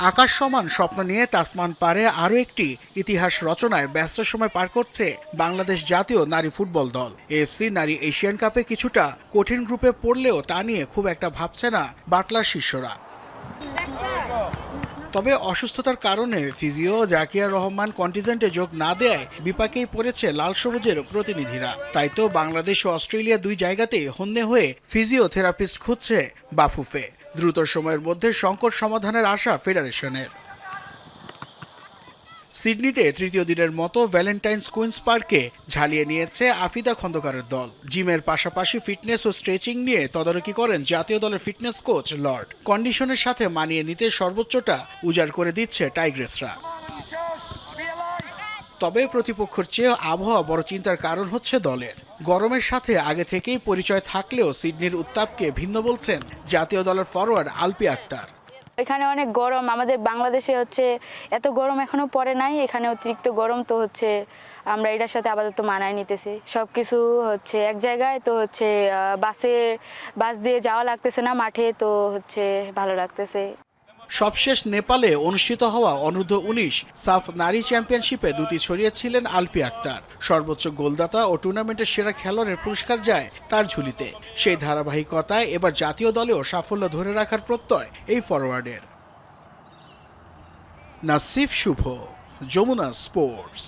আকাশ সমান স্বপ্ন নিয়ে তাসমান পারে আরও একটি ইতিহাস রচনায় ব্যস্ত সময় পার করছে বাংলাদেশ জাতীয় নারী ফুটবল দল। এএফসি নারী এশিয়ান কাপে কিছুটা কঠিন গ্রুপে পড়লেও তা নিয়ে খুব একটা ভাবছে না বাটলার শিষ্যরা। তবে অসুস্থতার কারণে ফিজিও জাকিয়া রহমান কন্টিজেন্টে যোগ না দেয় বিপাকেই পড়েছে লাল সবুজের প্রতিনিধিরা। তাই তো বাংলাদেশ ও অস্ট্রেলিয়া দুই জায়গাতেই হন্যে হয়ে ফিজিওথেরাপিস্ট খুঁজছে বাফুফে। দ্রুত সময়ের মধ্যে সংকট সমাধানের আশা ফেডারেশনের। সিডনিতে তৃতীয় দিনের মতো ভ্যালেন্টাইন্স কুইন্স পার্কে ঝালিয়ে নিয়েছে আফিদা খন্দকারের দল। জিমের পাশাপাশি ফিটনেস ও স্ট্রেচিং নিয়ে তদারকি করেন জাতীয় দলের ফিটনেস কোচ লর্ড। কন্ডিশনের সাথে মানিয়ে নিতে সর্বোচ্চটা উজাড় করে দিচ্ছে টাইগ্রেসরা। তবে প্রতিপক্ষের চেয়ে আবহাওয়া বড় চিন্তার কারণ হচ্ছে দলের। গরমের সাথে আগে থেকেই পরিচয় থাকলেও সিডনির উত্তাপকে ভিন্ন বলছেন জাতীয় দলের ফরওয়ার্ড আলপি আক্তার। এখানে অনেক গরম, আমাদের বাংলাদেশে এত গরম এখনো পড়ে নাই, এখানে অতিরিক্ত গরম, তো আমরা এটার সাথে আপাতত মানায় নিতেছি। সবকিছু এক জায়গায়, তো বাস দিয়ে যাওয়া লাগতেছে না মাঠে, তো ভালো লাগতেছে। সবশেষ নেপালে অনুষ্ঠিত হওয়া অনূর্ধ্ব-19 সাফ নারী চ্যাম্পিয়নশিপে দুটি ছড়িয়েছিলেন আলপি আক্তার। সর্বোচ্চ গোলদাতা ও টুর্নামেন্টের সেরা খেলোয়াড়ের পুরস্কার যায় তার ঝুলিতে। সেই ধারাবাহিকতায় এবার জাতীয় দলেও সাফল্য ধরে রাখার প্রত্যয় এই ফরওয়ার্ডের। নাসিফ শুভ, যমুনা স্পোর্টস।